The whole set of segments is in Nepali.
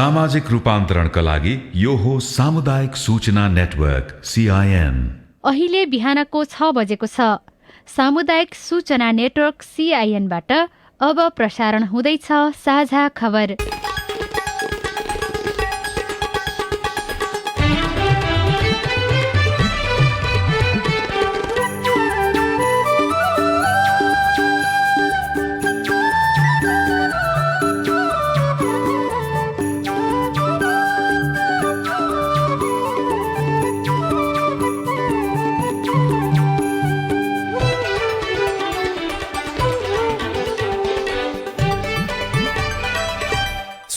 सामाजिक रूपान्तरणका लागि यो हो सामुदायिक सूचना नेटवर्क CIN। अहिले बिहानको 6 बजेको छ। सामुदायिक सूचना नेटवर्क CIN बाट अब प्रसारण हुँदैछ साझा खबर।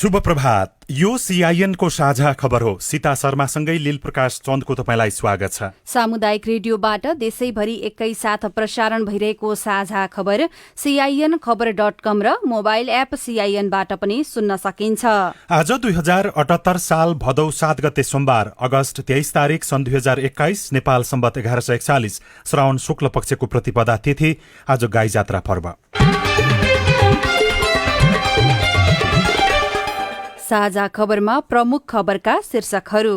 शुभ प्रभात। यो CIN को साझा खबर हो। सीता शर्मासँगै लील प्रकाश चन्दको तपाईलाई स्वागत छ। सामुदायिक रेडियोबाट देशैभरि एकैसाथ प्रसारण भइरहेको साझा खबर CIN खबर.com र मोबाइल एप CIN बाट पनि सुन्न सकिन्छ। आज 2078 साल भदौ 7 गते सोमबार अगस्त 23 तारिक सन् 2021 नेपाल सम्वत 1141 श्रावण शुक्ल पक्षको प्रतिपदा तिथि। आज गाई जात्रा पर्व। साझा खबरमा प्रमुख खबरका शीर्षकहरू।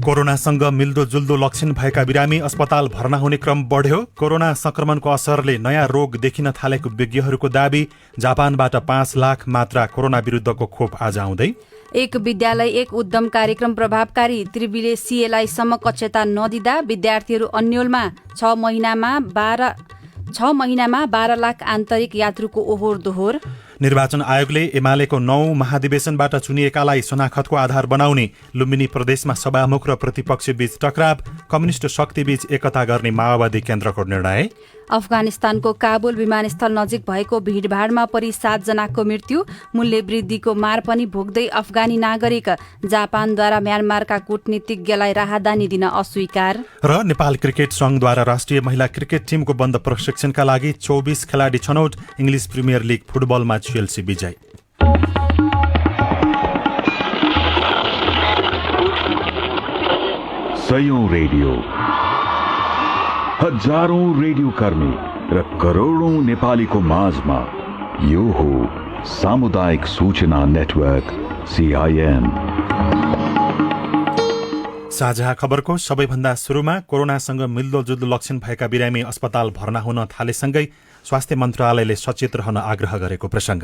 कोरोनासँग मिल्दोजुल्दो लक्षण भएका बिरामी अस्पताल भर्ना हुने क्रम बढ्यो। कोरोना संक्रमणको असरले नयाँ रोग देखिन थालेको विज्ञहरूको दाबी। जापानबाट 5 लाख मात्रा कोरोना विरुद्धको खोप आज आउँदै। एक विद्यालय एक उद्यम कार्यक्रम प्रभावकारी। त्रिविले CAलाई समकक्षता नदिँदा विद्यार्थीहरू अन्योलमा 6 महिनामा 12 लाख आन्तरिक यात्रुको ओहोर दोहोर। निर्वाचन आयोगले एमालेको 9 महाधिवेशनबाट चुनिएकालाई शनाखतको आधार बनाउने। लुम्बिनी प्रदेशमा सभामुख र प्रतिपक्ष बीच टकराव। कम्युनिष्ट शक्तिबीच एकता गर्ने माओवादी केन्द्रको निर्णय। अफगानिस्तानको काबुल विमानस्थल नजिक भएको भिडभाडमा परि 7 जनाको मृत्यु। मूल्य वृद्धिको मार पनि भोग्दै अफगानी नागरिक। जापानद्वारा म्यानमारका कूटनीतिज्ञलाई राहदानी दिन अस्वीकार। र नेपाल क्रिकेट संघद्वारा राष्ट्रिय महिला क्रिकेट टिमको बन्द प्रशिक्षणका लागि 24 खेलाडी छनौट। इङ्ग्लिस प्रिमियर लिग फुटबलमा चेल्सी विजय। सयौं रेडियो, हजारौं रेडियो कर्मी र करोडौं नेपालीको माझमा यो हो सामुदायिक सूचना नेटवर्क CIN। साझा खबरको सबैभन्दा सुरुमा कोरोनासँग मिल्दोजुल्दो लक्षण भएका बिरामी अस्पताल भर्ना हुन थालेसँगै स्वास्थ्य मन्त्रालयले सचेत रहन आग्रह गरेको प्रसंग।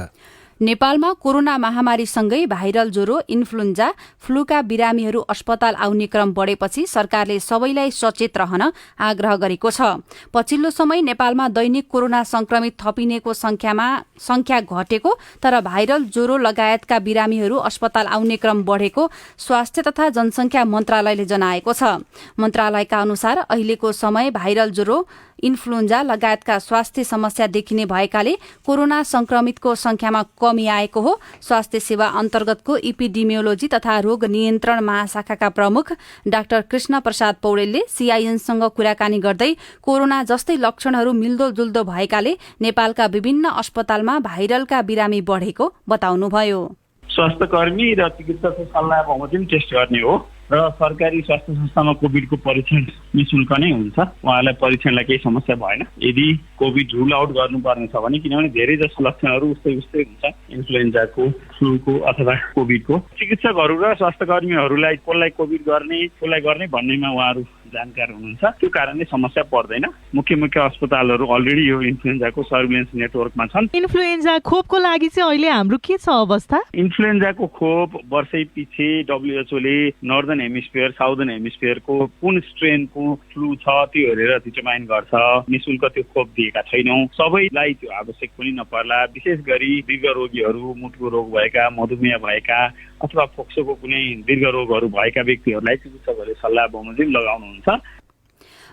नेपालमा कोरोना महामारीसँगै भाइरल ज्वरो, इन्फ्लुएन्जा, फ्लूका बिरामीहरू अस्पताल आउने क्रम बढेपछि सरकारले सबैलाई सचेत रहन आग्रह गरेको छ। पछिल्लो समय नेपालमा दैनिक कोरोना संक्रमित थपिनेको संख्या घटेको तर भाइरल ज्वरो लगायतका बिरामीहरू अस्पताल आउने क्रम बढेको स्वास्थ्य तथा जनसंख्या मन्त्रालयले जनाएको छ। मन्त्रालयका अनुसार अहिलेको समय भाइरल ज्वरो, इन्फ्लुएन्जा लगायतका स्वास्थ्य समस्या देखिने भएकाले कोरोना संक्रमितको संख्यामा कमी आएको हो। स्वास्थ्य सेवा अन्तर्गतको इपिडेमियोलोजी तथा रोग नियन्त्रण महाशाखाका प्रमुख डाक्टर कृष्ण प्रसाद पौडेलले CINसँग कुराकानी गर्दै कोरोना जस्तै लक्षणहरू मिल्दोजुल्दो भएकाले नेपालका विभिन्न अस्पतालमा भाइरलका बिरामी बढेको बताउनुभयो। स्वास्थ्य कर्मी र चिकित्सकको सल्लाह बमोजिम टेस्ट गर्ने हो र सरकारी स्वास्थ्य संस्थामा कोभिडको परीक्षण निशुल्क नै हुन्छ। उहाँलाई परीक्षणलाई केही समस्या भएन। यदि कोभिड रुल आउट गर्नुपर्ने छ भने, किनभने धेरै जसो लक्षणहरू उस्तै हुन्छ इन्फ्लुएन्जाको, फ्लूको अथवा कोभिडको, चिकित्सकहरू र स्वास्थ्य कर्मीहरूलाई कसलाई कोभिड गर्ने कसलाई गर्ने भन्नेमा उहाँहरू जानकार हुनुहुन्छ। त्यो कारणले समस्या पर्दैन। मुख्य अस्पतालहरू अलरेडी यो इन्फ्लुएन्जाको सर्भिलेन्स नेटवर्कमा छन्। इन्फ्लुएन्जा खोपको लागि चाहिँ अहिले हाम्रो के छ अवस्था? इन्फ्लुएन्जाको खोप वर्षै पछि WHO ले नर्दर्न हेमिस्फियर, साउदर्न हेमिस्फियरको कुन स्ट्रेनको फ्लू छ त्यो हेरेर डिटरमाइन गर्छ। निशुल्क त्यो खोप दिएका छैनौं। सबैलाई त्यो आवश्यक पनि नपर्ला। विशेष गरी दीर्घ रोगीहरू, मुटुको रोग भएका, मधुमेह भएका अथवा फोक्सोको कुनै दीर्घ रोगहरू भएका व्यक्तिहरूलाई चिकित्सकहरूले सल्लाह बमोजिम लगाउनुहुन्छ।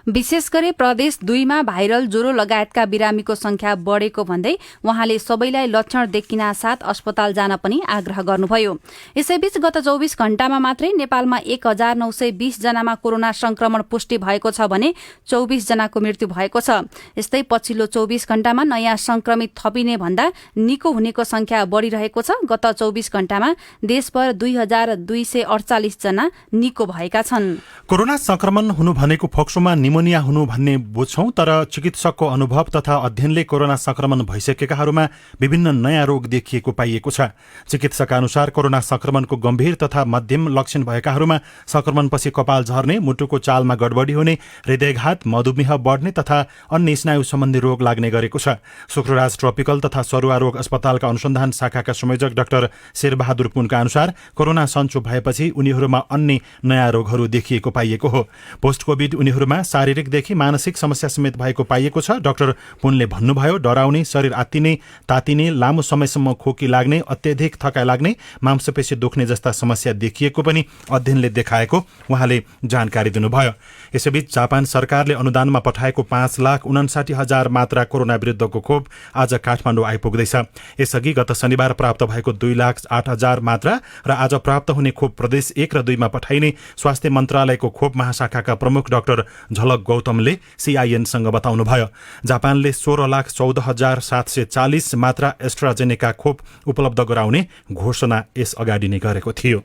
विशेष गरी प्रदेश 2 मा भाइरल ज्वरो लगायतका बिरामीको संख्या बढेको भन्दै उहाँले सबैलाई लक्षण देखिना साथ अस्पताल जान पनि आग्रह गर्नुभयो। यसैबीच गत 24 घण्टामा मात्रै नेपालमा 1920 जनामा कोरोना संक्रमण पुष्टि भएको छ भने 24 जनाको मृत्यु भएको छ। यस्तै पछिल्लो 24 घण्टामा नयाँ संक्रमित थपिने भन्दा निको हुनेको संख्या बढ़िरहेको छ। गत 24 घण्टामा देशभर 2248 जना निको भएका छन्। कोरोना संक्रमण हुनु भनेको फोक्सोमा निमोनिया हुनु भन्ने बुझ्छौं, तर चिकित्सकको अनुभव तथा अध्ययनले कोरोना संक्रमण भइसकेकाहरूमा विभिन्न नयाँ रोग देखिएको पाइएको छ। चिकित्सकका अनुसार कोरोना संक्रमणको गम्भीर तथा मध्यम लक्षण भएकाहरूमा संक्रमणपछि कपाल झर्ने, मुटुको चालमा गडबडी हुने, हृदयघात, मधुमेह बढ्ने तथा अन्य स्नायु सम्बन्धी रोग लाग्ने गरेको छ। शुक्रराज ट्रपिकल तथा सरुवा रोग अस्पतालका अनुसन्धान शाखाका संयोजक डाक्टर शेरबहादुर पुनका अनुसार कोरोना सन्चो भएपछि उनीहरूमा अन्य नयाँ रोगहरू देखिएको पाइएको हो। पोस्ट कोभिड उनीहरूमा शारीरिकदेखि मानसिक समस्या समेत भएको पाइएको छ। डाक्टर पुनले भन्नुभयो, डराउने, शरीर आत्तिने, तातिने, लामो समयसम्म खोकी लाग्ने, अत्यधिक थकाइ लाग्ने, मांसपेशी दुख्ने जस्ता समस्या देखिएको पनि अध्ययनले देखाएको उहाँले जानकारी दिनुभयो। यसैबीच जापान सरकारले अनुदानमा पठाएको 5,59,000 मात्रा कोरोना विरुद्धको खोप आज काठमाडौँ आइपुग्दैछ। यसअघि गत शनिबार प्राप्त भएको 2,08,000 मात्रा र आज प्राप्त हुने खोप प्रदेश 1 र 2 मा पठाइने स्वास्थ्य मन्त्रालयको खोप महाशाखाका प्रमुख डाक्टर झलक गौतमले सीआईएनसँग बताउनुभयो। जापानले 16,14,740 मात्रा एस्ट्राजेनेका खोप उपलब्ध गराउने घोषणा यस अगाडि नै गरेको थियो।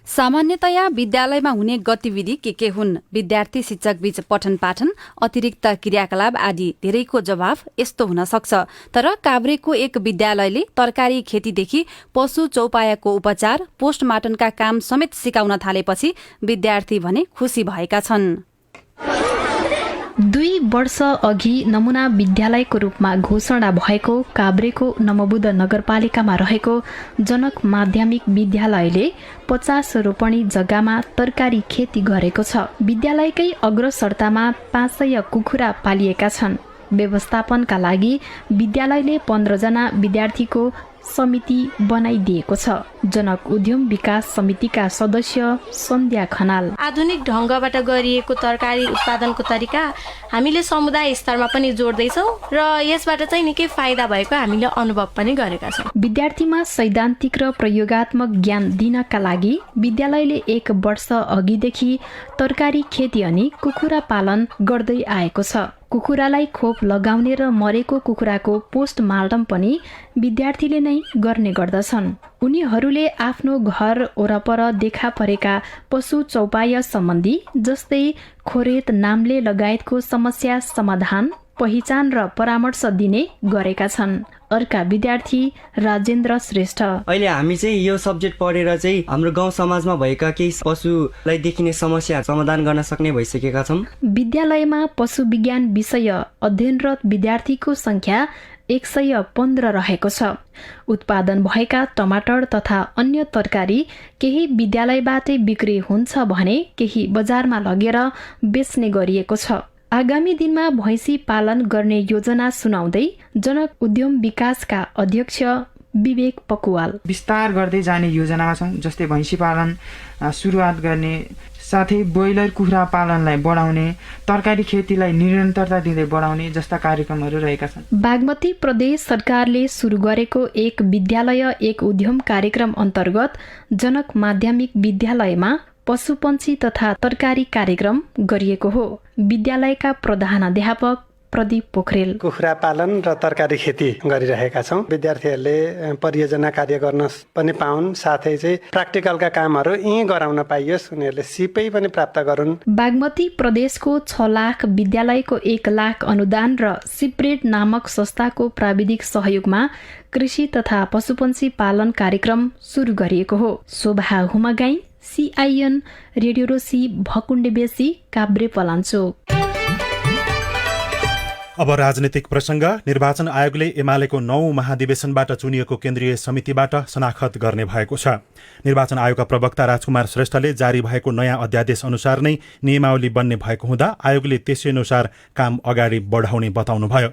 सामान्यतया विद्यालयमा हुने गतिविधि के हुन्? विद्यार्थी शिक्षक बीच पठन पाठन, अतिरिक्त क्रियाकलाप आदि धेरैको जवाफ यस्तो हुन सक्छ। तर काभ्रेको एक विद्यालयले तरकारी खेतीदेखि पशु चौपायाको उपचार, पोस्टमार्टमका काम समेत सिकाउन थालेपछि विद्यार्थी भने खुसी भएका छन्। 2 वर्ष अघि नमुना विद्यालयको रूपमा घोषणा भएको काभ्रेको नमबुद्ध नगरपालिकामा रहेको जनक माध्यमिक विद्यालयले 50 रोपनी जग्गामा तरकारी खेती गरेको छ। विद्यालयकै अग्रसरतामा 500 कुखुरा पालिएका छन्। व्यवस्थापनका लागि विद्यालयले 15 जना विद्यार्थीको समिति बनाइदिएको छ। जनक उद्यम विकास समितिका सदस्य सन्ध्या खनाल, आधुनिक ढङ्गबाट गरिएको तरकारी उत्पादनको तरिका हामीले समुदाय स्तरमा पनि जोड्दैछौँ र यसबाट चाहिँ निकै फाइदा भएको हामीले अनुभव पनि गरेका छौँ। विद्यार्थीमा सैद्धान्तिक र प्रयोगात्मक ज्ञान दिनका लागि विद्यालयले 1 वर्ष अघिदेखि तरकारी खेती अनि कुखुरा पालन गर्दै आएको छ। कुखुरालाई खोप लगाउने र मरेको कुखुराको पोस्टमार्टम पनि विद्यार्थीले नै गर्ने गर्दछन्। उनीहरूले आफ्नो घर वरपर देखा परेका पशु चौपाय सम्बन्धी जस्तै खोरेत, नाम्ले लगायतको समस्या समाधान, पहिचान र परामर्श दिने गरेका छन्। अर्का विद्यार्थी राजेन्द्र श्रेष्ठ, अहिले हामी चाहिँ यो सब्जेक्ट पढेर चाहिँ हाम्रो गाउँ समाजमा भएका केही पशुलाई देखिने समस्या समाधान गर्न सक्ने भइसकेका छौँ। विद्यालयमा पशु विज्ञान विषय अध्ययनरत विद्यार्थीको संख्या 115 रहेको छ। उत्पादन भएका टमाटर तथा अन्य तरकारी केही विद्यालयबाटै बिक्री हुन्छ भने केही बजारमा लगेर बेच्ने गरिएको छ। आगामी दिनमा भैँसी पालन गर्ने योजना सुनाउँदै जनक उद्यम विकासका अध्यक्ष विवेक पकुवाल, विस्तार गर्दै जाने योजनामा छौँ। जस्तै भैँसी पालन सुरुवात गर्ने, साथै ब्रोइलर कुखुरा पालनलाई बढाउने, तरकारी खेतीलाई निरन्तरता दिँदै बढाउने जस्ता कार्यक्रमहरू रहेका छन्। बागमती प्रदेश सरकारले सुरु गरेको एक विद्यालय एक उद्यम कार्यक्रम अन्तर्गत जनक माध्यमिक विद्यालयमा पशुपन्छी तथा तरकारी कार्यक्रम गरिएको हो। विद्यालयका प्रधानाध्यापक प्रदीप पोखरेल, कुखुरा पालन र तरकारी खेती गरिरहेका छौँ। विद्यार्थीहरूले परियोजना कार्य गर्न पनि पाउन्, साथै चाहिँ प्र्याक्टिकलका कामहरू यहीँ गराउन पाइयोस्, उनीहरूले सिपै पनि प्राप्त गरून्। बागमती प्रदेशको 6 लाख विद्यालयको 1 लाख अनुदान र सिप्रेड नामक संस्थाको प्राविधिक सहयोगमा कृषि तथा पशुपन्छी पालन कार्यक्रम सुरु गरिएको हो। शोभा हुमगाई, सीआईएन रेडियो रोसी, भकुण्डे बेसी, काभ्रे पलाञ्चोक। अब राजनीतिक प्रसंग। निर्वाचन आयोगले एमालेको 9 महाधिवेशनबाट चुनिएको केन्द्रीय समितिबाट शनाखत गर्ने भएको छ। निर्वाचन आयोगका प्रवक्ता राजकुमार श्रेष्ठले जारी भएको नयाँ अध्यादेश अनुसार नै नियमावली बन्ने भएको हुँदा आयोगले त्यसै अनुसार काम अगाडि बढाउने बताउनुभयो।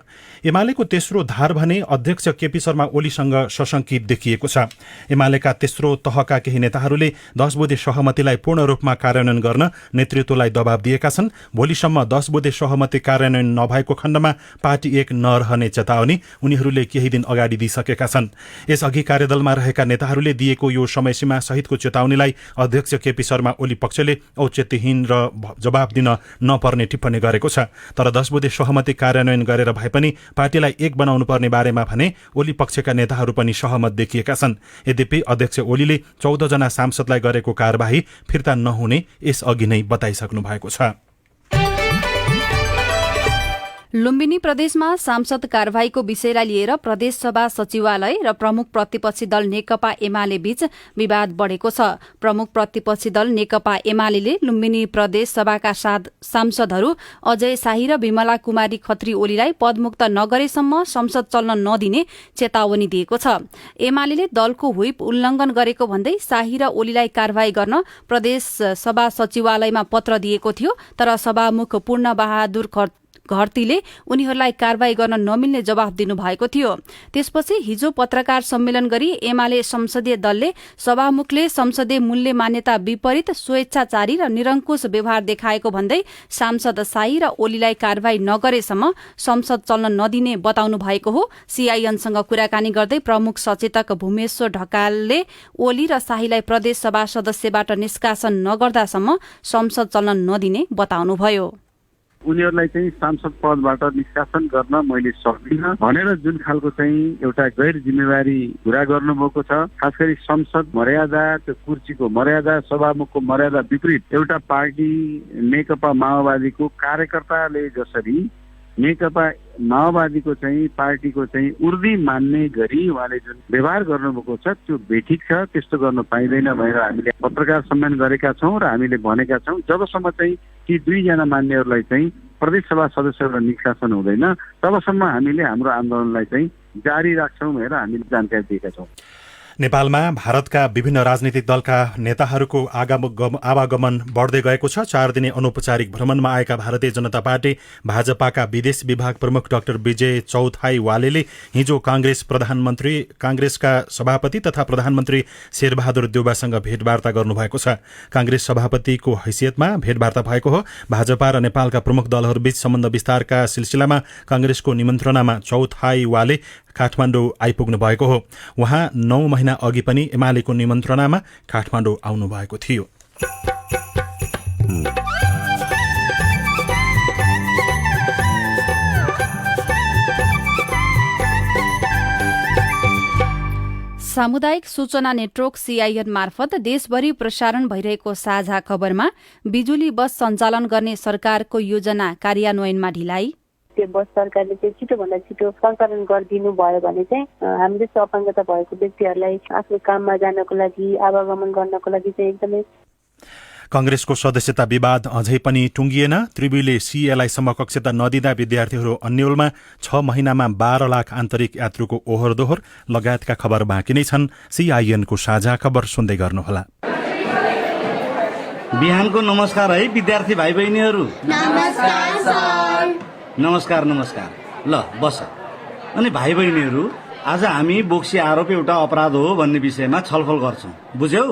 एमालेको तेस्रो धार भने अध्यक्ष केपी शर्मा ओलीसँग सशंकित देखिएको छ। एमालेका तेस्रो तहका केही नेताहरूले 10 बुँदे सहमतिलाई पूर्ण रूपमा कार्यान्वयन गर्न नेतृत्वलाई दबाव दिएका छन्। भोलिसम्म 10 बुँदे सहमति कार्यान्वयन नभएको खण्डमा पार्टी एक नरहने चेतावनी उनीहरूले केही दिन अगाडि दिइसकेका छन्। यसअघि कार्यदलमा रहेका नेताहरूले दिएको यो समयसीमा सहितको चेतावनीलाई अध्यक्ष केपी शर्मा ओली पक्षले औचित्यहीन र जवाब दिन नपर्ने टिप्पणी गरेको छ। तर 10 बुँदे सहमति कार्यान्वयन गरेर भए पनि पार्टीलाई एक बनाउनु पर्ने बारेमा भने ओली पक्षका नेताहरू पनि सहमत देखिएका छन्। यद्यपि अध्यक्ष ओलीले 14 जना सांसदलाई गरेको कार्यवाही फिर्ता नहुने यसअघि नै बताइसक्नु भएको छ। लुम्बिनी प्रदेशमा सांसद कारवाहीको विषयलाई लिएर प्रदेशसभा सचिवालय र प्रमुख प्रतिपक्षी दल नेकपा एमाले बीच विवाद बढेको छ। प्रमुख प्रतिपक्षी दल नेकपा एमाले लुम्बिनी प्रदेश सभाका सांसदहरू अजय शाही र विमला कुमारी खत्री ओलीलाई पदमुक्त नगरेसम्म संसद चल्न नदिने चेतावनी दिएको छ। एमाले दलको व्हिप उल्लंघन गरेको भन्दै शाही र ओलीलाई कारवाही गर्न प्रदेश सभा सचिवालयमा पत्र दिएको थियो, तर सभामुख पूर्ण बहादुर घरतीले उनीहरूलाई कारवाही गर्न नमिल्ने जवाफ दिनुभएको थियो। त्यसपछि हिजो पत्रकार सम्मेलन गरी एमाले संसदीय दलले सभामुखले संसदीय मूल्य मान्यता विपरीत स्वेच्छाचारी र निरङ्कुश व्यवहार देखाएको भन्दै सांसद शाही र ओलीलाई कारवाही नगरेसम्म संसद चल्न नदिने बताउनु भएको हो। सीआईएनसँग कुराकानी गर्दै प्रमुख सचेतक भूमेश्वर ढकालले ओली र शाहीलाई प्रदेश सभा सदस्यबाट निष्कासन नगर्दासम्म संसद चल्न नदिने बताउनुभयो। उनीहरूलाई चाहिँ सांसद पदबाट निष्कासन गर्न मैले सक्दिनँ भनेर जुन खालको चाहिँ एउटा गैर जिम्मेवारी कुरा गर्नुभएको छ, खास गरी संसद मर्यादा, त्यो कुर्सीको मर्यादा, सभामुखको मर्यादा विपरीत एउटा पार्टी नेकपा माओवादीको कार्यकर्ताले जसरी नेकपा माओवादीको चाहिँ पार्टीको चाहिँ उर्दी मान्ने गरी उहाँले जुन व्यवहार गर्नुभएको छ त्यो बेठिक छ। त्यस्तो गर्न पाइँदैन भनेर हामीले पत्रकार सम्मेलन गरेका छौँ र हामीले भनेका छौँ जबसम्म चाहिँ ती 2 जना मान्नेहरूलाई चाहिँ प्रदेशसभा सदस्यबाट निष्कासन हुँदैन तबसम्म हामीले हाम्रो आन्दोलनलाई चाहिँ जारी राख्छौँ भनेर हामीले जानकारी दिएका छौँ। नेपालमा भारतका विभिन्न राजनीतिक दलका नेताहरूको आवागमन बढ्दै गएको छ। 4 दिने अनौपचारिक भ्रमणमा आएका भारतीय जनता पार्टी भाजपाका विदेश विभाग प्रमुख डाक्टर विजय चौथाईवालेले हिजो कांग्रेसका सभापति तथा प्रधानमन्त्री शेरबहादुर देउवासँग भेटवार्ता गर्नुभएको छ। कांग्रेस सभापतिको हैसियतमा भेटवार्ता भएको हो। भाजपा र नेपालका प्रमुख दलहरूबीच सम्बन्ध विस्तारका सिलसिलामा कांग्रेसको निमन्त्रणामा चौथाईवाले काठमाडौँ आइपुग्नु भएको हो। उहाँ 9 महिना अघि पनि एमालेको निमन्त्रणामा काठमाडौँ आउनु भएको थियो। सामुदायिक सूचना नेटवर्क सीआईएन मार्फत देशभरि प्रसारण भइरहेको साझा खबरमा बिजुली बस सञ्चालन गर्ने सरकारको योजना कार्यान्वयनमा ढिलाइ। त्यो बस सरकारले चाहिँ छिटोभन्दा छिटो सञ्चालन गरिदिनु भयो भने चाहिँ हामी जस्तो अपाङ्गता भएको व्यक्तिहरूलाई आफ्नो काममा जानको लागि आवागमन गर्नको लागि चाहिँ एकदमै। कांग्रेसको सदस्यता विवाद अझै पनि टुङ्गिएन। त्रिवीले सीएलाई समकक्षता नदिँदा विद्यार्थीहरू अन्यलमा 6 महिनामा 12 लाख आन्तरिक यात्रुको ओहोर दोहोर लगायतका खबर बाँकी नै छन्। सीआईएनको साझा खबर सुन्दै गर्नुहोला। बिहानको नमस्कार है विद्यार्थी भाइ बहिनीहरू। नमस्कार। ल बस। अनि भाइ बहिनीहरू, आज हामी बोक्सी आरोप एउटा अपराध हो भन्ने विषयमा छलफल गर्छौं। बुझ्यौ?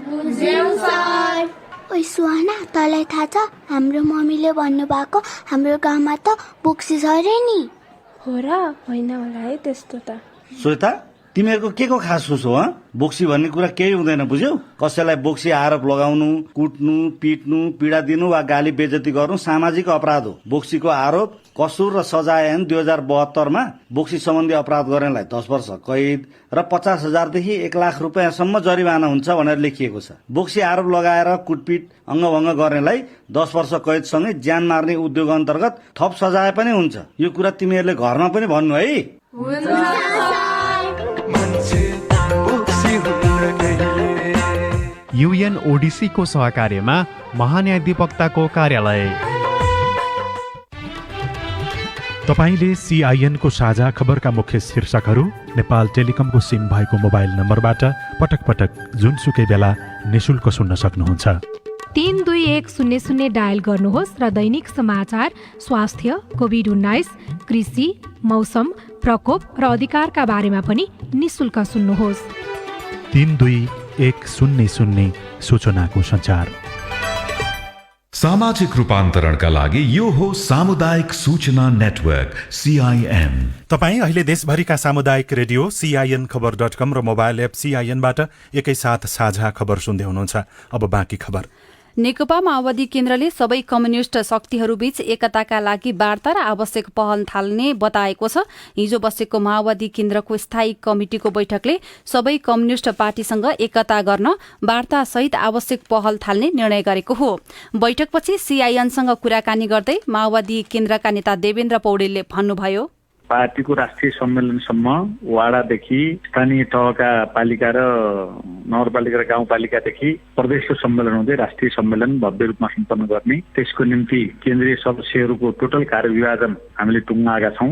बुझ्यौ सर। ओइ सुहाना, तँलाई थाहा छ हाम्रो मम्मीले भन्नुभएको हाम्रो गाउँमा त बोक्सी छ रे नि। हो र? होइन होला है त्यस्तो त। श्वेता, तिमीहरूको के को खास सोच हो? बोक्सी भन्ने कुरा केही हुँदैन, बुझ्यौ? कसैलाई बोक्सी आरोप लगाउनु, कुट्नु, पिट्नु, पीडा दिनु वा गाली बेइज्जती गर्नु सामाजिक अपराध हो। बोक्सीको आरोप, कसुर र सजाय ऐन 2072 मा बोक्सी सम्बन्धी अपराध गर्नेलाई 10 वर्ष कैद र 50,000 देखि 1 लाख रुपियाँसम्म जरिवाना हुन्छ भनेर लेखिएको छ। बोक्सी आरोप लगाएर कुटपिट अङ्गभङ्ग गर्नेलाई 10 वर्ष कैदसँगै ज्यान मार्ने उद्योग अन्तर्गत थप सजाय पनि हुन्छ। यो कुरा तिमीहरूले घरमा पनि भन्नु है। यूएनओडीसी को सहकार्यमा महान्यायाधिवक्ताको कार्यालय। तपाईले सीआईएनको साझा खबरका मुख्य शीर्षकहरू नेपाल टेलिकमको सिम भएको मोबाइल नम्बरबाट पटक पटक जुनसुकै बेला निशुल्क सुन्न सक्नुहुन्छ। 32100 डायल गर्नुहोस् र दैनिक समाचार, स्वास्थ्य, कोभिड-19, कृषि, मौसम, प्रकोप र अधिकारका बारेमा पनि निशुल्क सुन्नुहोस्। 32100 सूचनाको सञ्चार। सामाजिक रूपान्तरणका लागि यो हो सामुदायिक सूचना नेटवर्क CIN। तपाईँ अहिले देशभरिका सामुदायिक रेडियो CIN खबर.com र मोबाइल एप CIN-बाट एकैसाथ साझा खबर सुन्दै हुनुहुन्छ। अब बाँकी खबर। नेकपा माओवादी केन्द्रले सबै कम्युनिष्ट शक्तिहरूबीच एकताका लागि वार्ता र आवश्यक पहल थाल्ने बताएको छ। हिजो बसेको माओवादी केन्द्रको स्थायी कमिटिको बैठकले सबै कम्युनिष्ट पार्टीसँग एकता गर्न वार्तासहित आवश्यक पहल थाल्ने निर्णय गरेको हो। बैठकपछि CIN-सँग कुराकानी गर्दै माओवादी केन्द्रका नेता देवेन्द्र पौडेलले भन्नुभयो, पार्टीको राष्ट्रिय सम्मेलनसम्म वाडादेखि स्थानीय तहका पालिका र नगरपालिका र गाउँपालिकादेखि प्रदेशको सम्मेलन हुँदै राष्ट्रिय सम्मेलन भव्य रूपमा सम्पन्न गर्ने, त्यसको निम्ति केन्द्रीय सदस्यहरूको टोटल कार्यविभाजन हामीले टुङ्गाएका छौँ।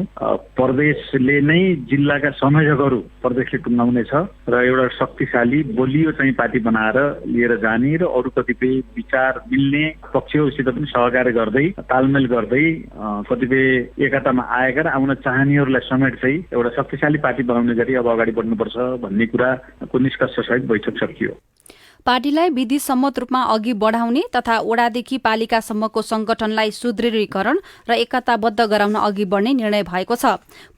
प्रदेशले नै जिल्लाका संयोजकहरू प्रदेशले टुङ्गाउनेछ र एउटा शक्तिशाली बलियो चाहिँ पार्टी बनाएर लिएर जाने र अरू कतिपय विचार मिल्ने पक्षहरूसित पनि सहकार्य गर्दै तालमेल गर्दै कतिपय एकतामा आएका र आउन चाहनेहरूलाई समेट्दै एउटा शक्तिशाली पार्टी बनाउने गरी अब अगाडि बढ्नुपर्छ भन्ने कुराको निष्कर्षसहित बैठक सकियो। पार्टीलाई विधिसम्मत रूपमा अघि बढाउने तथा वडादेखि पालिकासम्मको संगठनलाई सुदृढीकरण र एकताबद्ध गराउन अघि बढ्ने निर्णय भएको छ।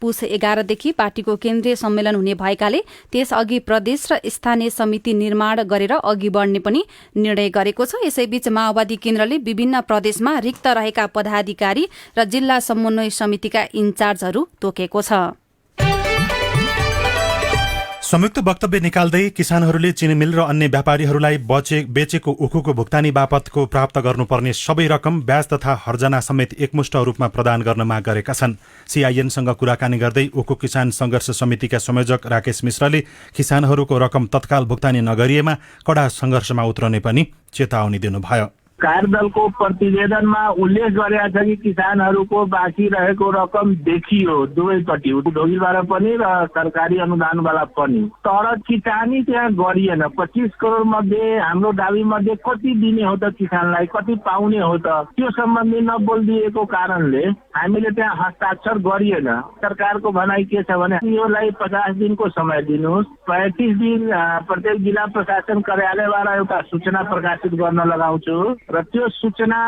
पुस 11 देखि पार्टीको केन्द्रीय सम्मेलन हुने भएकाले त्यसअघि प्रदेश र स्थानीय समिति निर्माण गरेर अघि बढ्ने पनि निर्णय गरेको छ। यसैबीच माओवादी केन्द्रले विभिन्न प्रदेशमा रिक्त रहेका पदाधिकारी र जिल्ला समन्वय समितिका इन्चार्जहरू तोकेको छ। संयुक्त वक्तव्य निकाल्दै किसानहरूले चिनी मिल र अन्य व्यापारीहरूलाई बेचेको उखुको भुक्तानी बापतको प्राप्त गर्नुपर्ने सबै रकम ब्याज तथा हर्जना समेत एकमुष्ट रूपमा प्रदान गर्न माग गरेका छन्। CIN-सँग कुराकानी गर्दै उखु किसान संघर्ष समितिका संयोजक राकेश मिश्रले किसानहरूको रकम तत्काल भुक्तानी नगरिएमा कडा संघर्षमा उत्रने पनि चेतावनी दिनुभयो। कार्यदलको प्रतिवेदनमा उल्लेख गरेका छ कि किसानहरूको बाँकी रहेको रकम देखियो दुवैपट्टि, उद्योगीबाट पनि र सरकारी अनुदानवाला पनि, तर किसानी त्यहाँ गरिएन। 25 करोड मध्ये हाम्रो दाबी मध्ये कति दिने हो त किसानलाई, कति पाउने हो त, त्यो सम्बन्धी नबोलिदिएको कारणले हामीले त्यहाँ हस्ताक्षर गरिएन। सरकारको भनाइ के छ भने योलाई 50 दिनको समय दिनुहोस्, 35 दिन प्रत्येक जिल्ला प्रशासन कार्यालयबाट एउटा सूचना प्रकाशित गर्न लगाउँछु र त्यो सूचना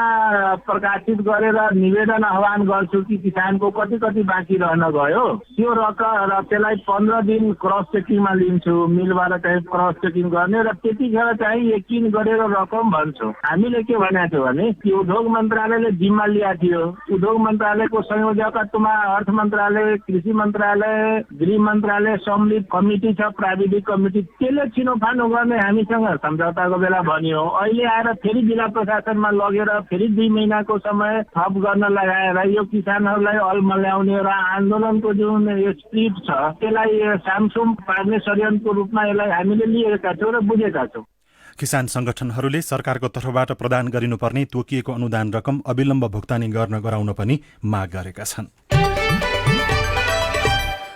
प्रकाशित गरेर निवेदन आह्वान गर्छु कि किसानको कति कति बाँकी रहन गयो, त्यो रकम र त्यसलाई 15 दिन क्रस चेकिङमा लिन्छु, मिलबाट चाहिँ क्रस चेकिङ गर्ने र त्यतिखेर चाहिँ यकिन गरेर रकम भन्छु। हामीले के भनेको थियो भने उद्योग मन्त्रालयले जिम्मा लिएको थियो, उद्योग मन्त्रालयको संयोजकत्वमा अर्थ मन्त्रालय, कृषि मन्त्रालय, गृह मन्त्रालय सम्मिलित कमिटी छ, प्राविधिक कमिटी, त्यसले छिनोफानो गर्ने हामीसँग सम्झौताको बेला भनियो। अहिले आएर फेरि जिल्ला प्रशासनमा लगेर फेरि 2 महिनाको समय थप गर्न लगाएर यो किसानहरूलाई अल्मल्याउने र आन्दोलनको जुन स्पिरिट छ त्यसलाई सामसुम पार्ने षड्यन्त्रको रूपमा यसलाई हामीले लिएका छौँ र बुझेका छौँ। किसान संगठनहरूले सरकारको तर्फबाट प्रदान गरिनुपर्ने तोकिएको अनुदान रकम अविलम्ब भुक्तानी गर्न गराउन पनि माग गरेका छन्।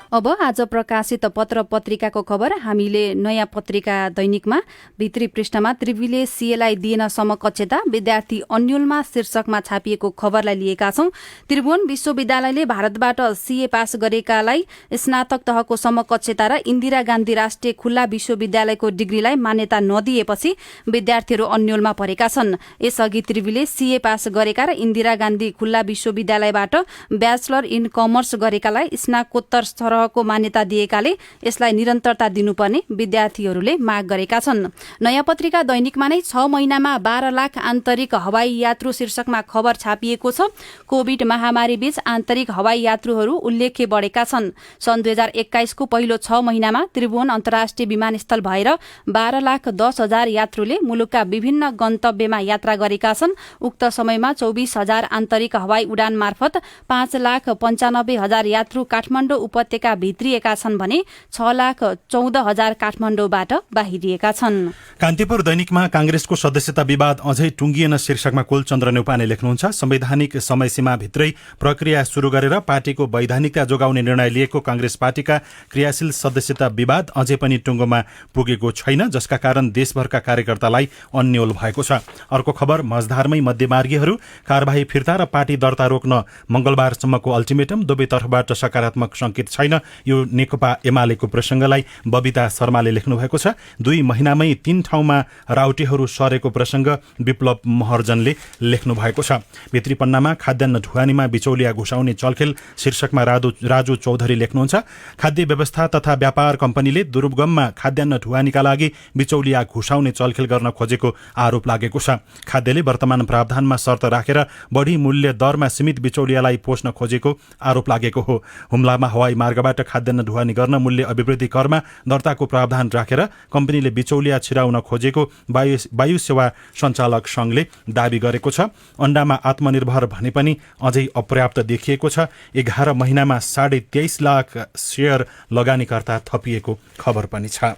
अब आज प्रकाशित पत्र पत्रिकाको खबर। हामीले नयाँ पत्रिका दैनिकमा भित्री पृष्ठमा त्रिवीले सीएलाई दिएन समकक्षता, विद्यार्थी अन्यलमा शीर्षकमा छापिएको खबरलाई लिएका छौं। त्रिभुवन विश्वविद्यालयले भारतबाट सीए पास गरेकालाई स्नातक तहको समकक्षता र इन्दिरा गान्धी राष्ट्रिय खुल्ला विश्वविद्यालयको डिग्रीलाई मान्यता नदिएपछि विद्यार्थीहरू अन्यलमा परेका छन्। यसअघि त्रिवीले सीए पास गरेका र इन्दिरा गान्धी खुल्ला विश्वविद्यालयबाट ब्याचलर इन कमर्स गरेकालाई स्नातकोत्तर को मान्यता दिएकाले यसलाई निरन्तरता दिनुपर्ने विद्यार्थीहरूले माग गरेका छन्। नयाँ पत्रिका दैनिकमा नै 6 महिनामा 12 लाख आन्तरिक हवाई यात्रु शीर्षकमा खबर छापिएको छ। कोभिड महामारी बीच आन्तरिक हवाई यात्रुहरू उल्लेख्य बढेका छन्। सन् 2021 को पहिलो 6 महिनामा त्रिभुवन अन्तर्राष्ट्रिय विमानस्थल भएर 12,10,000 यात्रुले मुलुकका विभिन्न गन्तव्यमा यात्रा गरेका छन्। उक्त समयमा 24,000 आन्तरिक हवाई उडान मार्फत 5,95,000 यात्रु काठमाडौँ उपत्यका भित्रिएका छन् भने 6,14,000 काठमाडौँबाट बाहिरिएका छन्। कान्तिपुर दैनिकमा कांग्रेसको सदस्यता विवाद अझै टुङ्गिएन शीर्षकमा कुलचन्द्र नेउपाने लेख्नुहुन्छ। संवैधानिक समयसीमा भित्रै प्रक्रिया शुरू गरेर पार्टीको वैधानिकता जोगाउने निर्णय लिएको कांग्रेस पार्टीका क्रियाशील सदस्यता विवाद अझै पनि टुङ्गोमा पुगेको छैन, जसका कारण देशभरका कार्यकर्तालाई अन्यल भएको छ। अर्को खबर, मझधारमै मध्यमार्गीहरू कारबाही फिर्ता र पार्टी दर्ता रोक्न मंगलबारसम्मको अल्टिमेटम, दुवै तर्फबाट सकारात्मक संकेत छैन। यो नेकपा एमालेको प्रसङ्गलाई बबिता शर्माले लेख्नु भएको छ। 2 महिनामै 3 ठाउँमा राउटेहरू सरेको प्रसङ्ग विप्लव महर्जनले लेख्नु भएको छ। भित्री पन्नामा खाद्यान्न ढुवानीमा बिचौलिया घुसाउने चलखेल शीर्षकमा राजु चौधरी लेख्नुहुन्छ। खाद्य व्यवस्था तथा व्यापार कम्पनीले दुर्गममा खाद्यान्न ढुवानीका लागि बिचौलिया घुसाउने चलखेल गर्न खोजेको आरोप लागेको छ। खाद्यले वर्तमान प्रावधानमा शर्त राखेर बढी मूल्य दरमा सीमित बिचौलियालाई पोस्न खोजेको आरोप लागेको हो। हुम्लामा हवाई मार्गबाट खाद्यान्न ढुवानी गर्न मूल्य अभिवृद्धि करमा दर्ताको प्रावधान राखेर कम्पनीले बिचौलिया छिराउन खोजेको वायु सेवा सञ्चालक संघले दावी गरेको छ। अण्डामा आत्मनिर्भर भने पनि अझै अपर्याप्त देखिएको छ। 11 महिनामा 23.5 लाख शेयर लगानीकर्ता थपिएको खबर पनि छ।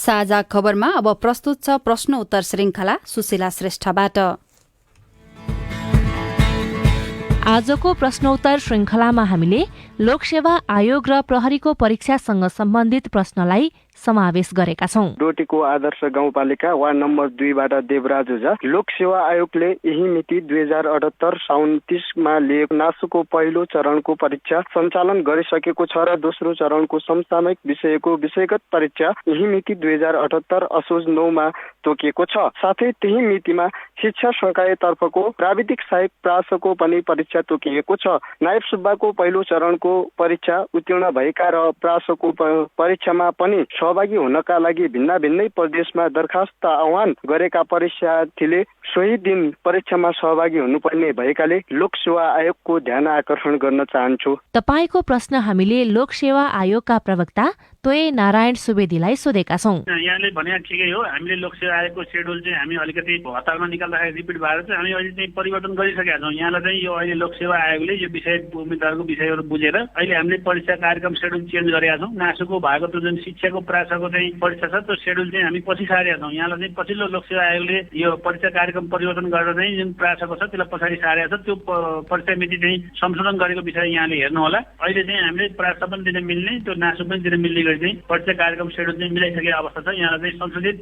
साझा खबरमा अब प्रस्तुत छ प्रश्न उत्तर श्रृङ्खला सुशीला श्रेष्ठबाट। आजको प्रश्नोत्तर श्रृङ्खलामा हामीले लोकसेवा आयोग र प्रहरीको परीक्षासँग सम्बन्धित प्रश्नलाई समावेश गरेका छौं। डोटीको आदर्श गाउँपालिका वार्ड नम्बर 2 बाट देवराज ओझा। लोकसेवा आयोगले यही मिति 2078 साउन 30 मा लिएको नासुको पहिलो चरणको परीक्षा सञ्चालन गरिसकेको छ र दोस्रो चरणको समसामयिक विषयको विषयगत परीक्षा यही मिति 2078 असोज 9 मा तोकिएको छ। साथै त्यही मितिमा शिक्षा संकायतर्फको प्राविधिक सहायक प्रासको पनि परीक्षा तोकिएको छ। नायब सुब्बाको पहिलो चरणको परीक्षा उत्तीर्ण भएका र प्रासको परीक्षामा पनि सहभागी हुनका लागि भिन्न भिन्नै प्रदेशमा दरखास्त आह्वान गरेका परीक्षार्थीले सोही दिन परीक्षामा सहभागी हुनुपर्ने भएकाले लोकसेवा आयोगको ध्यान आकर्षण गर्न चाहन्छु। तपाईको प्रश्न हामीले लोकसेवा आयोगका प्रवक्ता तोय नारायण सुवेदीलाई सोधेका छौं। यहाँले भने ठिकै हो, हामीले लोकसेवा आयोगको शेड्युल चाहिँ हामी अलिकति हतारमा निकाल्दाखेरि रिपिट भएर चाहिँ हामी अहिले चाहिँ परिवर्तन गरिसकेका छौँ। यहाँलाई चाहिँ यो अहिले लोकसेवा आयोगले यो विषय उम्मेदवारको विषयहरू बुझेर अहिले हामीले परीक्षा कार्यक्रम शेड्युल चेन्ज गरेका छौँ। नासुको भएको त्यो जुन शिक्षाको प्रासको चाहिँ परीक्षा छ त्यो शेड्युल चाहिँ हामी पछि सारेका छौँ। यहाँलाई चाहिँ पछिल्लो लोकसेवा आयोगले यो परीक्षा कार्यक्रम परिवर्तन गरेर चाहिँ जुन प्रासको छ त्यसलाई पछाडि सारेका छ। त्यो परीक्षा मिति चाहिँ संशोधन गरेको विषय यहाँले हेर्नु होला। अहिले चाहिँ हामीले प्रास पनि दिन मिल्ने त्यो नासु पनि दिन मिल्ने गरी चाहिँ परीक्षा कार्यक्रम शेड्युल चाहिँ मिलाइसकेको अवस्था छ। यहाँलाई चाहिँ संशोधित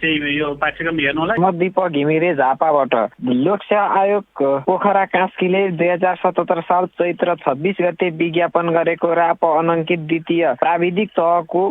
चाहिँ यो पाठ्यक्रम हेर्नु होला। म दीपक घिमिरे झापाबाट। लोकसेवा आयोग पोखरा कास्कीले 2077 साल चैत्र 26 गते विज्ञापन गरेको राप अनङ्कित द्वितीय प्राविधिक तहको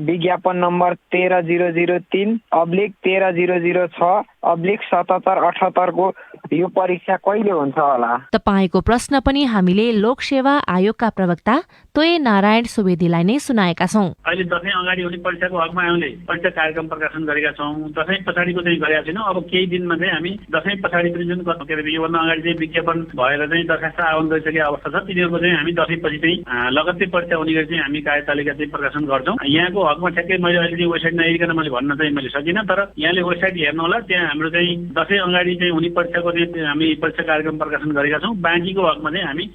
विज्ञापन नम्बर 13003/13006/7778 को यो परीक्षा कहिले हुन्छ होला? तपाईको प्रश्न पनि हामीले लोकसेवा आयोगका प्रवक्ता तोय नारायण सुवेदीलाई नै सुनाएका छौं। अहिले दशैं अगाडि हुने परीक्षाको हकमा आयोगले परीक्षा कार्यक्रम प्रकाशन गरेका छौँ। दशैं पछाडिको चाहिँ गरेका छैनौँ। अब केही दिनमा चाहिँ हामी दशैं पछाडि पनि जुन योभन्दा अगाडि चाहिँ विज्ञापन भएर चाहिँ दरखास्त आह्वान गरिसकेको अवस्था छ तिनीहरूको चाहिँ हामी दशैं पछि चाहिँ लगत्तै परीक्षा हुने गरी चाहिँ हामी कार्यतालिका चाहिँ प्रकाशन गर्छौँ। यहाँको हकमा ठ्याक्कै मैले अहिले चाहिँ वेबसाइट नहेरिकन मैले भन्न चाहिँ मैले सकिनँ, तर यहाँले वेबसाइट हेर्नु होला। त्यहाँ हाम्रो चाहिँ दशैं अगाडि चाहिँ हुने परीक्षाको चाहिँ हामी परीक्षा कार्यक्रम प्रकाशन गरेका छौँ। बाँकीको हकमा चाहिँ हामी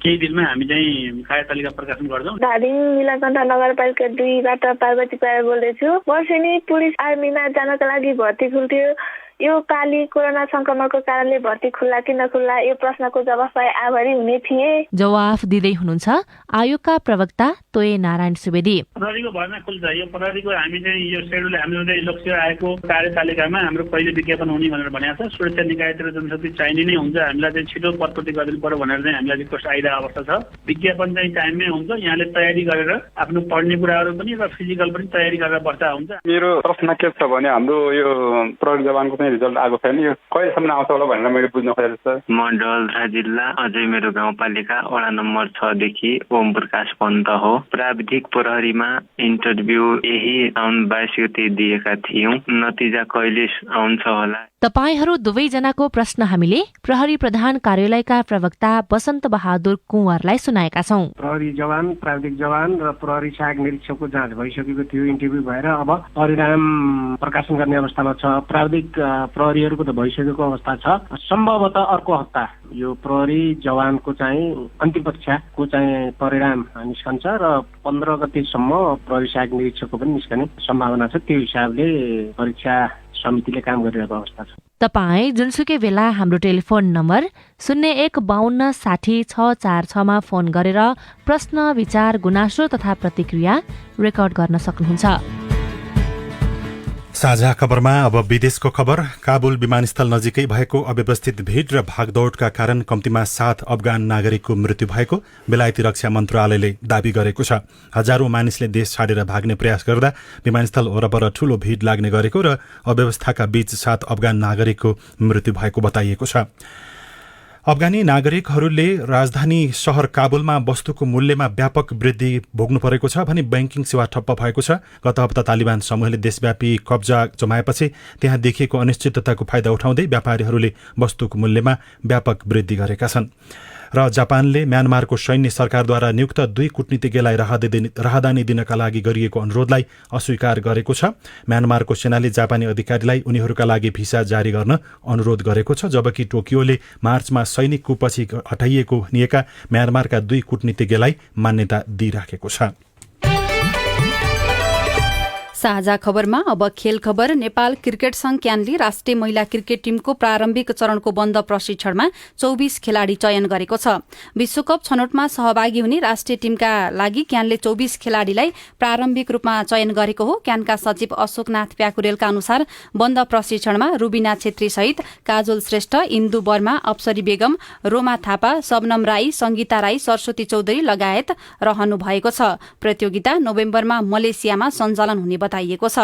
केही दिनमा हामी चाहिँ कार्यतालिका प्रकाशन गर्छौँ। धादिङ नीलकण्ठ नगरपालिका 2 बाट पार्वती पायर बोल्दैछु। वर्षेनी पुलिस आर्मीमा जानका लागि भर्ती खुल्थ्यो। यो पाली कोरोना संक्रमणको कारणले भर्ती खुल्ला कि नखुल्ला यो प्रश्नको जवाफ पाए आभारी हुने थिए। जवाफ दिँदै हुनुहुन्छ आयोगका प्रवक्ता तोय नारायण सुवेदी। प्रहरीको भरमा खुल्छ। यो प्रहरीको हामी चाहिँ यो शेड्युल हाम्रो चाहिँ लोकसेवा आयोगको कार्यतालिकामा हाम्रो पहिले विज्ञापन हुने भनेर भनेको छ। सुरक्षा निकायतिर जनशक्ति चाहिने नै हुन्छ। हामीलाई चाहिँ छिटो पदपूर्ति गरिदिनु पर्यो भनेर चाहिँ हामीलाई रिक्वेस्ट आइरहेको अवस्था छ। विज्ञापन चाहिँ टाइममै हुन्छ। यहाँले तयारी गरेर आफ्नो पढ्ने कुराहरू पनि र फिजिकल पनि तयारी गरेर बस्दा हुन्छ। मेरो प्रश्न के छ भने हाम्रो यो प्रहरी जवानको रिजल्ट आएको छैन, यो कहिलेसम्म आउँछ होला भनेर मैले बुझ्न खोजेको छ। म डलधरा जिल्ला अझै मेरो गाउँपालिका वडा नम्बर 6 देखि ओम प्रकाश पन्त हो। प्राविधिक प्रहरीमा इन्टरभ्यू यही साउन 22 गते दिएका थियौं। नतिजा कहिले आउँछ होला? तपाईहरू दुवैजनाको प्रश्न हामीले प्रहरी प्रधान कार्यालयका प्रवक्ता बसन्त बहादुर कुँवरलाई सुनाएका छौं। प्रहरी जवान, प्राविधिक जवान र प्रहरी सहायक निरीक्षकको जाँच भइसकेको थियो। इन्टरभ्यू भएर अब परिणाम प्रकाशन गर्ने अवस्थामा छ। प्राविधिक प्रहरीहरूको त भइसकेको अवस्था छ। सम्भवतः अर्को हप्ता यो प्रहरी जवानको चाहिँ अन्तिम परीक्षाको चाहिँ परिणाम निस्कन्छ र 15 गतेसम्म प्रहरी सहायक निरीक्षकको पनि निस्कने सम्भावना छ। त्यो हिसाबले परीक्षा समितिले काम गरिरहेको अवस्था छ। तपाईँ जुनसुकै बेला हाम्रो टेलिफोन नम्बर 0152600646 मा फोन गरेर प्रश्न, विचार, गुनासो तथा प्रतिक्रिया रेकर्ड गर्न सक्नुहुन्छ। साझा खबरमा अब विदेशको खबर। काबुल विमानस्थल नजिकै भएको अव्यवस्थित भीड़ र भागदौड़का कारण कम्तीमा 7 अफगान नागरिकको मृत्यु भएको बेलायती रक्षा मन्त्रालयले दावी गरेको छ। हजारौं मानिसले देश छाडेर भाग्ने प्रयास गर्दा विमानस्थल वरपर ठूलो भीड़ लाग्ने गरेको र अव्यवस्थाका बीच 7 अफगान नागरिकको मृत्यु भएको बताइएको छ। अफगानी नागरिकहरूले राजधानी शहर काबुलमा वस्तुको मूल्यमा व्यापक वृद्धि भोग्नु परेको छ भने बैंकिङ सेवा ठप्प भएको छ। गत हप्ता तालिबान समूहले देशव्यापी कब्जा जमाएपछि त्यहाँ देखिएको अनिश्चितताको फाइदा उठाउँदै व्यापारीहरूले वस्तुको मूल्यमा व्यापक वृद्धि गरेका छन्। र जापानले म्यानमारको सैन्य सरकारद्वारा नियुक्त 2 कूटनीतिज्ञलाई राहदानी दिनका लागि गरिएको अनुरोधलाई अस्वीकार गरेको छ। म्यानमारको सेनाले जापानी अधिकारीलाई उनीहरूका लागि भिसा जारी गर्न अनुरोध गरेको छ, जबकि टोकियोले मार्चमा सैनिक कुपपछि हटाइएको हुनिएका म्यानमारका 2 कूटनीतिज्ञलाई मान्यता दिइराखेको छ। साझा खबरमा अब खेल खबर। नेपाल क्रिकेट संघ क्यानले राष्ट्रिय महिला क्रिकेट टीमको प्रारम्भिक चरणको बन्द प्रशिक्षणमा 24 खेलाडी चयन गरेको छ। विश्वकप छनौटमा सहभागी हुने राष्ट्रिय टीमका लागि क्यानले 24 खेलाडीलाई प्रारम्भिक रूपमा चयन गरेको हो। क्यानका सचिव अशोकनाथ प्याकुरेलका अनुसार बन्द प्रशिक्षणमा रुबिना छेत्री सहित काजल श्रेष्ठ, इन्दु वर्मा, अप्सरी बेगम, रोमा थापा, शबनम राई, संगीता राई, सरस्वती चौधरी लगायत रहनु भएको छ। प्रतियोगिता नोभेम्बरमा मलेसियामा सञ्चालन हुने बताइएको छ।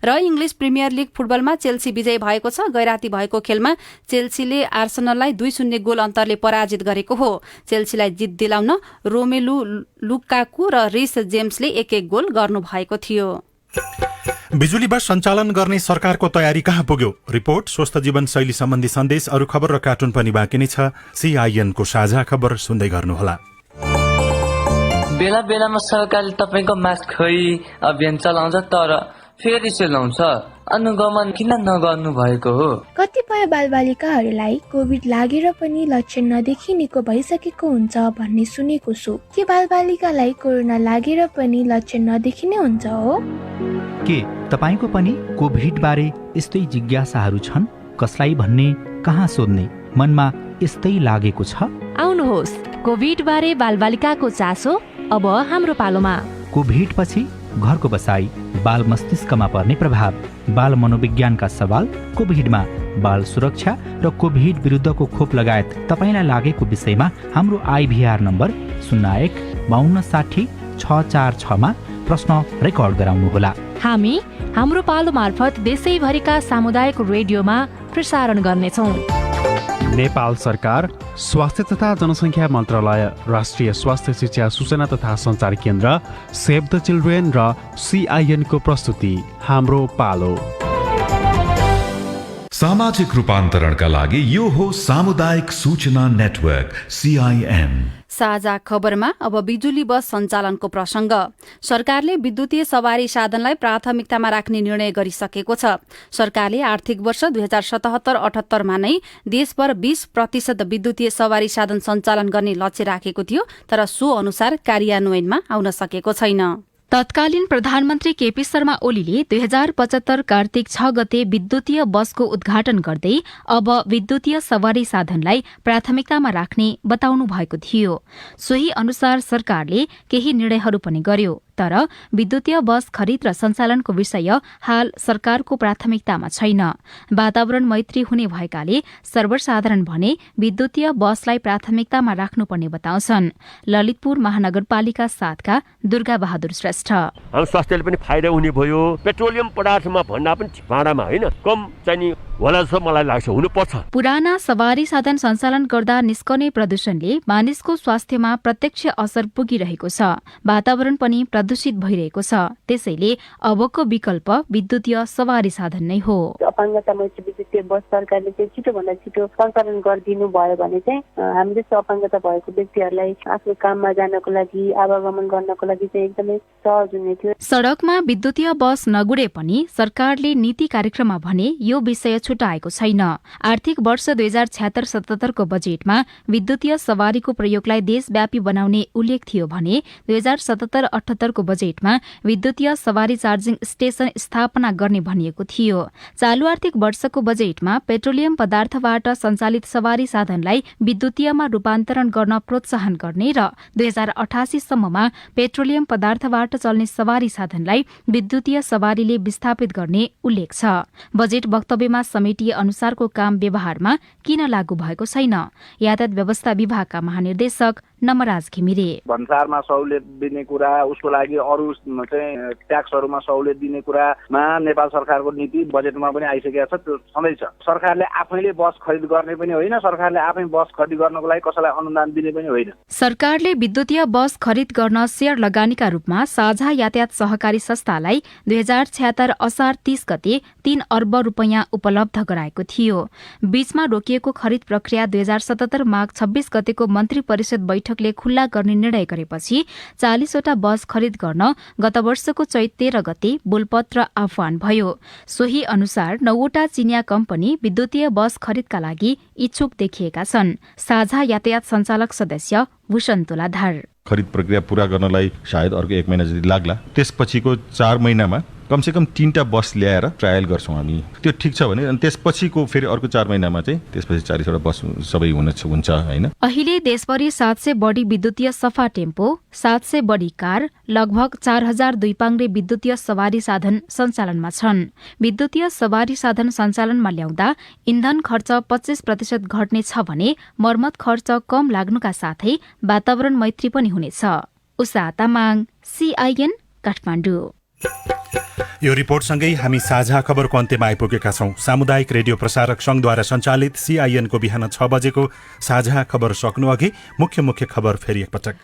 र इङ्ग्लिस प्रिमियर लिग फुटबलमा चेल्सी विजय भएको छ। गैराती भएको खेलमा चेल्सीले आर्सेनललाई 2-0 गोल अन्तरले पराजित गरेको हो। चेल्सीलाई जित दिलाउन रोमेलु लुकाकु र रिस जेम्सले 1-1 गोल गर्नु भएको थियो। बिजुली बस सञ्चालन गर्ने सरकारको तयारी कहाँ पुग्यो? रिपोर्ट, स्वस्थ जीवनशैली सम्बन्धी सन्देश, अरू खबर र कार्टुन पनि बाँकी नै छ। CIN को साझा खबर सुन्दै गर्नुहोला। बेला बेलामा सरकारले तपाईँको मास्क खै अभियान चलाउँछ, तर फेरि सेलाउँछ। अनुगमन किन नगर्नु भएको हो? कतिपय बालबालिकाहरूलाई कोभिड लागेर पनि लक्षण नदेखिनेको भइसकेको हुन्छ भन्ने सुनेको छु। के बालबालिकालाई कोरोना लागेर पनि लक्षण नदेखिने हुन्छ हो? के तपाईको पनि कोभिड बारे यस्तै जिज्ञासाहरू छन्? कसलाई भन्ने, कहाँ सोध्ने, मनमा यस्तै लागेको छ? आउनुहोस्, कोभिड बारे बालबालिकाको चासो अब हाम्रो पालोमा। कोभिड पछि घरको बसाई, बाल मस्तिष्कमा पर्ने प्रभाव, बाल मनोविज्ञानका सवाल, कोभिडमा बाल सुरक्षा र कोभिड विरुद्धको खोप लगायत तपाईलाई लागेको विषयमा हाम्रो IVR नम्बर 01 52 60 646 मा प्रश्न रेकर्ड गराउनुहोला। हामी हाम्रो पालो मार्फत देशैभरिका सामुदायिक रेडियोमा प्रसारण गर्नेछौँ। नेपाल सरकार, स्वास्थ्य तथा जनसङ्ख्या मन्त्रालय, राष्ट्रिय स्वास्थ्य शिक्षा सूचना तथा सञ्चार केन्द्र, सेभ द चिल्ड्रेन र CIN को प्रस्तुति हाम्रो पालो। सामाजिक रूपान्तरणका लागि यो हो सामुदायिक सूचना नेटवर्क CIN। साझा खबरमा अब बिजुली बस सञ्चालनको प्रसंग। सरकारले विद्युतीय सवारी साधनलाई प्राथमिकतामा राख्ने निर्णय गरिसकेको छ। सरकारले आर्थिक वर्ष 2077-78 मा नै देशभर 20% विद्युतीय सवारी साधन सञ्चालन गर्ने लक्ष्य राखेको थियो, तर सो अनुसार कार्यान्वयनमा आउन सकेको छैन। तत्कालीन प्रधानमन्त्री केपी शर्मा ओलीले 2075 कार्तिक 6 गते विद्युतीय बसको उद्घाटन गर्दै अब विद्युतीय सवारी साधनलाई प्राथमिकतामा राख्ने बताउनु भएको थियो। सोही अनुसार सरकारले केही निर्णयहरू पनि गर्यो, तर विद्युतीय बस खरिद र सञ्चालनको विषय हाल सरकारको प्राथमिकतामा छैन। वातावरण मैत्री हुने भएकाले सर्वसाधारण भने विद्युतीय बसलाई प्राथमिकतामा राख्नुपर्ने बताउँछन्। ललितपुर महानगरपालिका 7 का दुर्गा बहादुर श्रेष्ठ। हाम्रो स्वास्थ्यले पनि फाइदा हुने भयो। पेट्रोलियम पदार्थमा भन्दा पनि भाडामा हैन कम चाहिँ होला जस्तो मलाई लाग्छ, हुनुपर्छ। पुराना सवारी साधन सञ्चालन गर्दा निस्कने प्रदूषणले मानिसको स्वास्थ्यमा प्रत्यक्ष असर पुगिरहेको छ, वातावरण पनि प्रदूषित भइरहेको छ। त्यसैले अबको विकल्प विद्युतीय सवारी साधन नै हो। अपाङ्गतामैत्री विद्युतीय बस सरकारले चाहिँ छिटोभन्दा छिटो सञ्चालन गरिदिनु भयो भने चाहिँ हामी जस्तो अपाङ्गता भएको व्यक्तिहरूलाई आफ्नो काममा जानको लागि, आवागमन गर्नको लागि चाहिँ एकदमै सहज हुने थियो। सडकमा विद्युतीय बस नगुडे पनि सरकारले नीति कार्यक्रममा भने यो विषय छुटाएको छैन। आर्थिक वर्ष 2076-77 को बजेटमा विद्युतीय सवारीको प्रयोगलाई देशव्यापी बनाउने उल्लेख थियो भने 2077-78 2070को बजेटमा विद्युतीय सवारी चार्जिङ स्टेशन स्थापना गर्ने भनिएको थियो। चालू आर्थिक वर्षको बजेटमा पेट्रोलियम पदार्थबाट सञ्चालित सवारी साधनलाई विद्युतीयमा रूपान्तरण गर्न प्रोत्साहन गर्ने र 2088 सम्ममा पेट्रोलियम पदार्थबाट चल्ने सवारी साधनलाई विद्युतीय सवारीले विस्थापित गर्ने उल्लेख छ। बजेट वक्तव्यमा समेटिए अनुसारको काम व्यवहारमा किन लागू भएको छैन? यातायात व्यवस्था विभागका महानिर्देशक नमराज घिमिरे। भन्सारमा सहुलियत दिने कुरा, उसको लागि अरू चाहिँ ट्याक्सहरूमा सहुलियत दिने कुरामा नेपाल सरकारको नीति बजेटमा पनि आइसकेको छ। त्यो सधैँ छ। सरकारले आफैले बस खरिद गर्ने पनि होइन, सरकारले आफै बस खरिद गर्नको लागि कसैलाई अनुदान दिने पनि होइन। सरकारले विद्युतीय बस खरिद गर्न शेयर लगानीका रूपमा साझा यातायात सहकारी संस्थालाई 2076 असार 30 गते 3 अर्ब रुपैयाँ उपलब्ध गराएको थियो। बीचमा रोकिएको खरिद प्रक्रिया 2077 माघ 26 गतेको मन्त्री परिषद बैठकले खुल्ला गर्ने निर्णय गरेपछि 40 वटा बस खरिद गर्न गत वर्षको चैत 13 गते बोलपत्र आह्वान भयो। सोही अनुसार 9 वटा चिनिया कम्पनी विद्युतीय बस खरिदका लागि इच्छुक देखिएका छन्। साझा यातायात सञ्चालक सदस्य भूषण तुलाधर। खरिद प्रक्रिया पूरा गर्नलाई सायद अर्को 1 महिना जति लाग्ला। त्यसपछिको 4 महिनामा कमसेकम 3टा बस ल्याएर ट्रायल गर्छौँ हामी। त्यो ठिक छ भने अनि त्यसपछिको फेरि अर्को 4 महिनामा चाहिँ त्यसपछि 40 वटा बस सबै हुन्छ हैन। अहिले देशभरि 700 बढी विद्युतीय सफा टेम्पो, 700 बढी कार, लगभग 4000 दुईपाङ्ग्रे विद्युतीय सवारी साधन सञ्चालनमा छन्। विद्युतीय सवारी साधन सञ्चालनमा ल्याउँदा इन्धन खर्च 25% घट्नेछ भने मर्मत खर्च कम लाग्नुका साथै वातावरण मैत्री पनि हुनेछ। उषा तामाङ, CIN, काठमाडौँ। यो रिपोर्टसँगै हामी साझा खबरको अन्त्यमा आइपुगेका छौं। सामुदायिक रेडियो प्रसारक संघद्वारा सञ्चालित CIN को बिहान 6 बजेको साझा खबर सक्नु अघि मुख्य खबर फेरि एकपटक।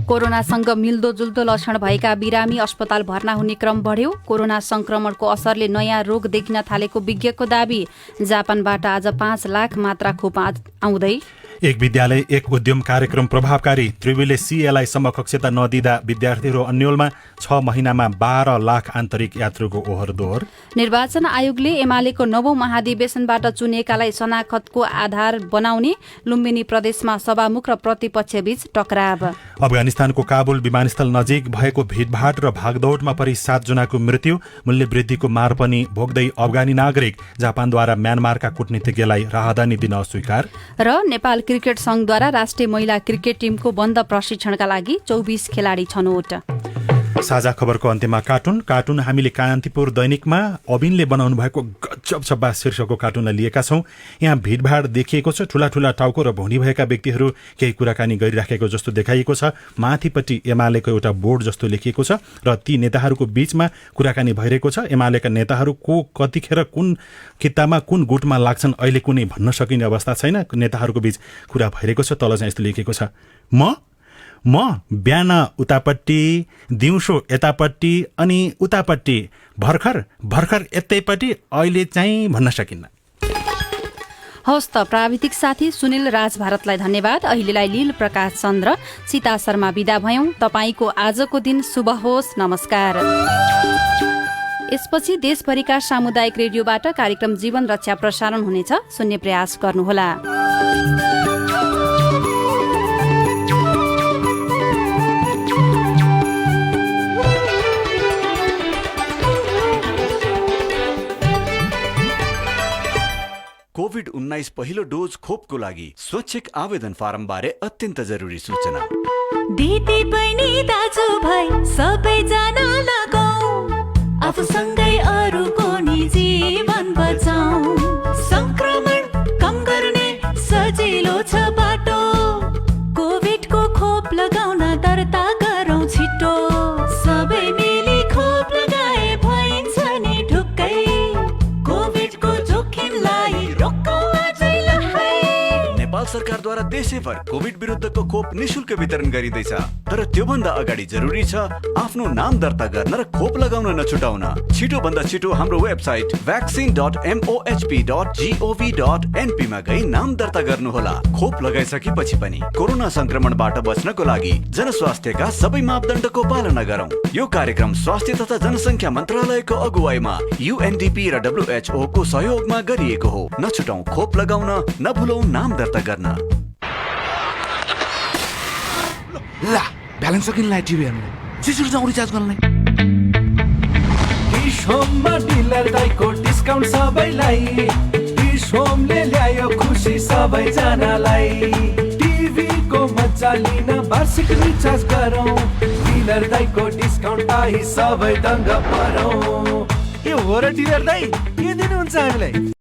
कोरोनासँग मिल्दोजुल्दो लक्षण भएका बिरामी अस्पताल भर्ना हुने क्रम बढ्यो। कोरोना संक्रमणको असरले नयाँ रोग देखिन थालेको विज्ञको दावी। जापानबाट आज 5 लाख मात्रा खोप आउँदै। एक विद्यालय एक उद्यम कार्यक्रम प्रभावकारी। त्रिवीले CLI समकक्षता नदिँदा विद्यार्थीहरू अन्यलमा 6 महिनामा 12 लाख आन्तरिक यात्रुको ओहोर दोहोर। निर्वाचन आयोगले एमालेको 9औं महाधिवेशनबाट चुनिएकालाई शनाखतको आधार बनाउने। लुम्बिनी प्रदेशमा सभामुख र प्रतिपक्षबीच टकराव। अफगानिस्तानको काबुल विमानस्थल नजिक भएको भिडभाड र भागदौडमा परि 7 जनाको मृत्यु। मूल्य वृद्धिको मार पनि भोग्दै अफगानी नागरिक। जापानद्वारा म्यानमारका कूटनीतिज्ञलाई राहदानी दिन अस्वीकार। र नेपाल क्रिकेट संघद्वारा राष्ट्रिय महिला क्रिकेट टिमको बन्द प्रशिक्षणका लागि 24 खेलाडी छनौट। साझा खबरको अन्त्यमा कार्टुन हामीले कान्तिपुर दैनिकमा अबिनले बनाउनु भएको गजब छब्बा शीर्षकको कार्टुनलाई लिएका छौं। यहाँ भिडभाड देखिएको छ। ठूला टाउको र भुँडी भएका व्यक्तिहरू केही कुराकानी गरिराखेको जस्तो देखाइएको छ। माथिपट्टि एमालेको एउटा बोर्ड जस्तो लेखिएको छ र ती नेताहरूको बीचमा कुराकानी भइरहेको छ। एमालेका नेताहरू को कतिखेर कुन कितामा कुन गुटमा लाग्छन् अहिले कुनै भन्न सकिने अवस्था छैन। नेताहरूको बीच कुरा भइरहेको छ। तल चाहिँ यस्तो लेखिएको छ, म बिहान उतापट्टि, दिउँसो यतापट्टि अनि उतापट्टि, भर्खर यतैपट्टि, अहिले चाहिँ भन्न सकिन्न। हवस् त प्राविधिक साथी सुनिल राज भारतलाई धन्यवाद। अहिलेलाई लील प्रकाश चन्द्र, सीता शर्मा बिदा भयौं। तपाईको आजको दिन शुभ होस्। नमस्कार। यसपछि देशभरिका सामुदायिक रेडियोबाट कार्यक्रम जीवन रक्षा प्रसारण हुनेछ। सुन्ने प्रयास गर्नुहोला। कोभिड-19 पहिलो डोज खोपको लागि स्वैच्छिक आवेदन फारम बारे अत्यन्त जरुरी सूचना। दिदी बहिनी दाजु भाइ सबैजना लगाऊ, आफूसँगै अरूको नि जीवन बचाऊ। संक्रमण कम गर्ने सजिलो छ बाटो, कोभिडको खोप लगाउन दर्ता गरौँ छिटो। सबै मिली खोप लगाए भइन्छ नि ढुक्कै, कोभिडको जोखिमलाई नेपाल सरकारद्वारा देशैभर कोभिड विरुद्धको खोप निशुल्क वितरण गरिँदैछ। तर त्योभन्दा अगाडि जरुरी छ आफ्नो नाम दर्ता गर्न र खोप लगाउन नछुटाउन। छिटो भन्दा छिटो हाम्रो वेबसाइट vaccine.mohp.gov.np मा गई नाम दर्ता गर्नुहोला। खोप लगाइसकेपछि पनि कोरोना संक्रमणबाट बच्नको लागि जनस्वास्थ्यका सबै मापदण्डको पालना गरौँ। यो कार्यक्रम स्वास्थ्य तथा जनसङ्ख्या मन्त्रालयको अगुवाईमा UNDP र WHO को सहयोगमा गरिएको हो। नछुटाउँ खोप लगाउन, नभुलौँ नाम दर्ता गर्न। ला ब्यालेन्स सकिन ला टिभी हेर्नु। छिटो जाउँ रिचार्ज गर्नलाई। होममा डिलर दाइको डिस्काउन्ट सबैलाई, होमले ल्यायो खुसी सबैजनालाई। टिभीको मजा लिन वार्षिक रिचार्ज गरौँ, डिलर दाइको डिस्काउन्ट पाई सबै दङ्ग परौँ। ए हो र डिलर दाइ, के दिनुहुन्छ हामीलाई?